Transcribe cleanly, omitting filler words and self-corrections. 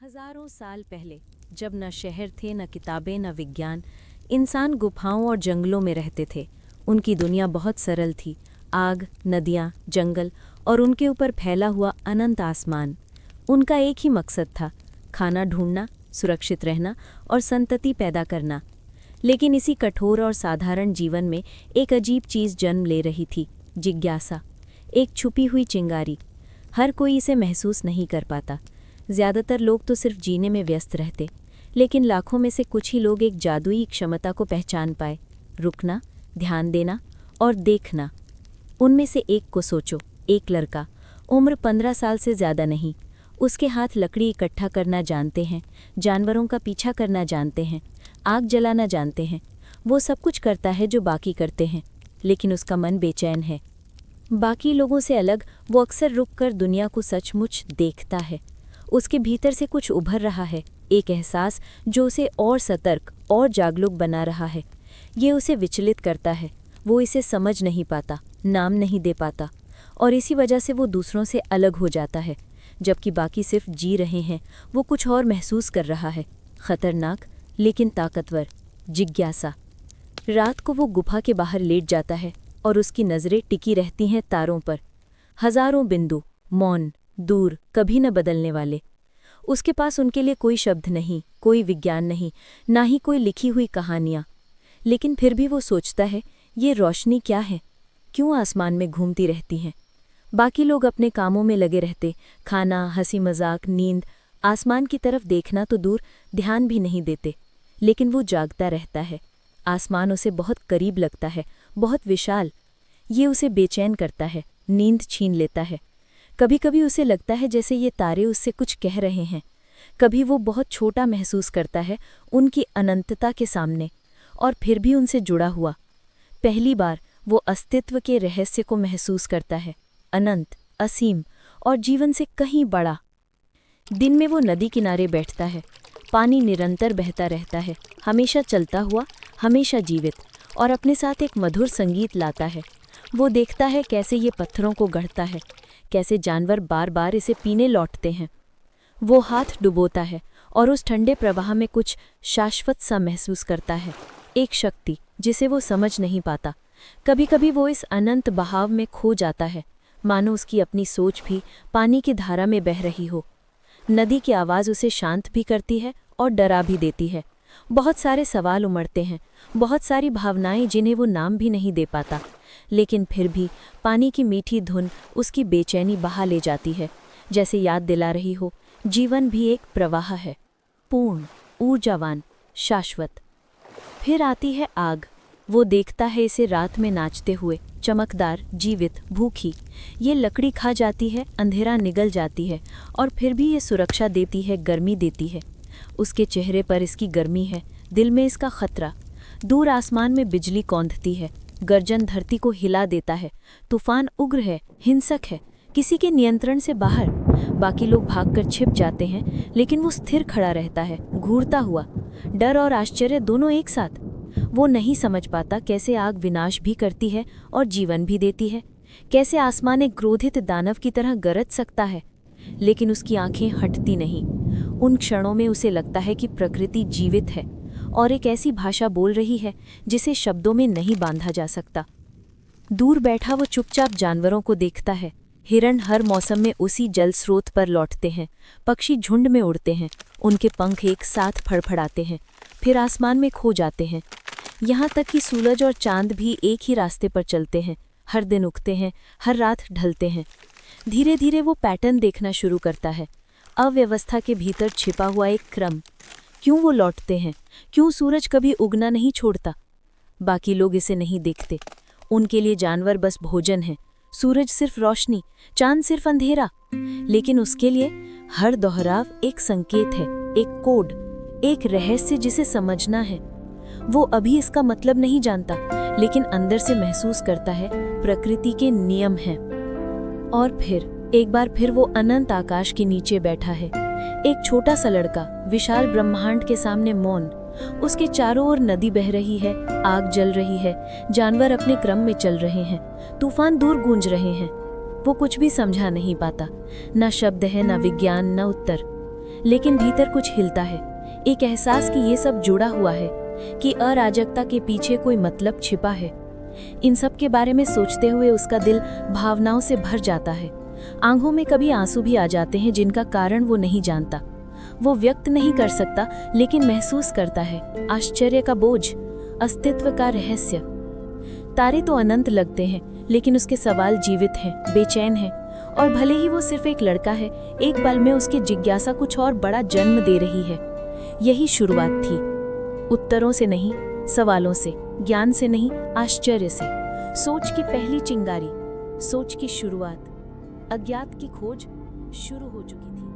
हजारों साल पहले, जब न शहर थे, न किताबें, न विज्ञान, इंसान गुफाओं और जंगलों में रहते थे। उनकी दुनिया बहुत सरल थी। आग, नदियाँ, जंगल और उनके ऊपर फैला हुआ अनंत आसमान। उनका एक ही मकसद था, खाना ढूंढना, सुरक्षित रहना और संतति पैदा करना। लेकिन इसी कठोर और साधारण जीवन में एक अजीब चीज़ जन्म ले रही थी, जिज्ञासा। एक छुपी हुई चिंगारी। हर कोई इसे महसूस नहीं कर पाता। ज़्यादातर लोग तो सिर्फ जीने में व्यस्त रहते, लेकिन लाखों में से कुछ ही लोग एक जादुई क्षमता को पहचान पाए, रुकना, ध्यान देना और देखना। उनमें से एक को सोचो, एक लड़का, उम्र 15 साल से ज़्यादा नहीं। उसके हाथ लकड़ी इकट्ठा करना जानते हैं, जानवरों का पीछा करना जानते हैं, आग जलाना जानते हैं। वो सब कुछ करता है जो बाकी करते हैं, लेकिन उसका मन बेचैन है। बाकी लोगों से अलग वो अक्सर रुककर दुनिया को सचमुच देखता है। उसके भीतर से कुछ उभर रहा है, एक एहसास जो उसे और सतर्क और जागरूक बना रहा है। ये उसे विचलित करता है। वो इसे समझ नहीं पाता, नाम नहीं दे पाता, और इसी वजह से वो दूसरों से अलग हो जाता है। जबकि बाकी सिर्फ जी रहे हैं, वो कुछ और महसूस कर रहा है, खतरनाक लेकिन ताकतवर, जिज्ञासा। रात को वो गुफा के बाहर लेट जाता है और उसकी नज़रें टिकी रहती हैं तारों पर। हजारों बिंदु, मौन, दूर, कभी न बदलने वाले। उसके पास उनके लिए कोई शब्द नहीं, कोई विज्ञान नहीं, ना ही कोई लिखी हुई कहानियाँ। लेकिन फिर भी वो सोचता है, ये रोशनी क्या है? क्यों आसमान में घूमती रहती हैं? बाकी लोग अपने कामों में लगे रहते, खाना, हंसी मजाक, नींद, आसमान की तरफ देखना तो दूर, ध्यान भी नहीं देते। लेकिन वो जागता रहता है। आसमान उसे बहुत करीब लगता है, बहुत विशाल। ये उसे बेचैन करता है, नींद छीन लेता है। कभी कभी उसे लगता है जैसे ये तारे उससे कुछ कह रहे हैं। कभी वो बहुत छोटा महसूस करता है उनकी अनंतता के सामने, और फिर भी उनसे जुड़ा हुआ। पहली बार वो अस्तित्व के रहस्य को महसूस करता है, अनंत, असीम और जीवन से कहीं बड़ा। दिन में वो नदी किनारे बैठता है। पानी निरंतर बहता रहता है, हमेशा चलता हुआ, हमेशा जीवित, और अपने साथ एक मधुर संगीत लाता है। वो देखता है कैसे ये पत्थरों को गढ़ता है, कैसे जानवर बार बार इसे पीने लौटते हैं। वो हाथ डुबोता है और उस ठंडे प्रवाह में कुछ शाश्वत सा महसूस करता है, एक शक्ति जिसे वो समझ नहीं पाता। कभी कभी वो इस अनंत बहाव में खो जाता है, मानो उसकी अपनी सोच भी पानी की धारा में बह रही हो। नदी की आवाज़ उसे शांत भी करती है और डरा भी देती है। बहुत सारे सवाल उमड़ते हैं, बहुत सारी भावनाएं जिन्हें वो नाम भी नहीं दे पाता। लेकिन फिर भी पानी की मीठी धुन उसकी बेचैनी बहा ले जाती है, जैसे याद दिला रही हो, जीवन भी एक प्रवाह है, पूर्ण, ऊर्जावान, शाश्वत। फिर आती है आग। वो देखता है इसे रात में नाचते हुए, चमकदार, जीवित, भूखी। ये लकड़ी खा जाती है, अंधेरा निगल जाती है, और फिर भी ये सुरक्षा देती है, गर्मी देती है। उसके चेहरे पर इसकी गर्मी है, दिल में इसका खतरा। दूर आसमान में बिजली कौंधती है, गर्जन धरती को हिला देता है। तूफान उग्र है, हिंसक है, किसी के नियंत्रण से बाहर। बाकी लोग भागकर छिप जाते हैं, लेकिन वो स्थिर खड़ा रहता है, घूरता हुआ, डर और आश्चर्य दोनों एक साथ। वो नहीं समझ पाता कैसे आग विनाश भी करती है और जीवन भी देती है, कैसे आसमान एक क्रोधित दानव की तरह गरज सकता है। लेकिन उसकी आंखें हटती नहीं। उन क्षणों में उसे लगता है कि प्रकृति जीवित है और एक ऐसी भाषा बोल रही है जिसे शब्दों में नहीं बांधा जा सकता। दूर बैठा वो चुपचाप जानवरों को देखता है। हिरण हर मौसम में उसी जल स्रोत पर लौटते हैं, पक्षी झुंड में उड़ते हैं, उनके पंख एक साथ फड़फड़ाते हैं, फिर आसमान में खो जाते हैं। यहाँ तक कि सूरज और चांद भी एक ही रास्ते पर चलते हैं, हर दिन उगते हैं, हर रात ढलते हैं। धीरे धीरे वो पैटर्न देखना शुरू करता है, अव्यवस्था के भीतर छिपा हुआ एक क्रम। क्यों वो लौटते हैं? क्यों सूरज कभी उगना नहीं छोड़ता? बाकी लोग इसे नहीं देखते। उनके लिए जानवर बस भोजन है, सूरज सिर्फ रोशनी, चांद सिर्फ अंधेरा। लेकिन उसके लिए हर दोहराव एक संकेत है, एक कोड, एक रहस्य जिसे समझना है। वो अभी इसका मतलब नहीं जानता, लेकिन अंदर से महसूस करता है प्रकृति के नियम हैं। और फिर एक बार फिर वो अनंत आकाश के नीचे बैठा है, एक छोटा सा लड़का, विशाल ब्रह्मांड के सामने मौन। उसके चारों ओर नदी बह रही है, आग जल रही है, जानवर अपने क्रम में चल रहे हैं, तूफान दूर गूंज रहे हैं। वो कुछ भी समझा नहीं पाता, ना शब्द है, ना विज्ञान, ना उत्तर। लेकिन भीतर कुछ हिलता है, एक एहसास कि ये सब जुड़ा हुआ है, कि अराजकता के पीछे कोई मतलब छिपा है। इन सब के बारे में सोचते हुए उसका दिल भावनाओं से भर जाता है। आंखों में कभी आंसू भी आ जाते हैं जिनका कारण वो नहीं जानता। वो व्यक्त नहीं कर सकता, लेकिन महसूस करता है आश्चर्य का बोझ, अस्तित्व का रहस्य। तारे तो अनंत लगते हैं, लेकिन उसके सवाल जीवित हैं, बेचैन हैं। और भले ही वो सिर्फ एक लड़का है, एक पल में उसकी जिज्ञासा कुछ और बड़ा जन्म दे रही है। यही शुरुआत थी, उत्तरों से नहीं, सवालों से, ज्ञान से नहीं, आश्चर्य से। सोच की पहली चिंगारी, सोच की शुरुआत, अज्ञात की खोज शुरू हो चुकी थी।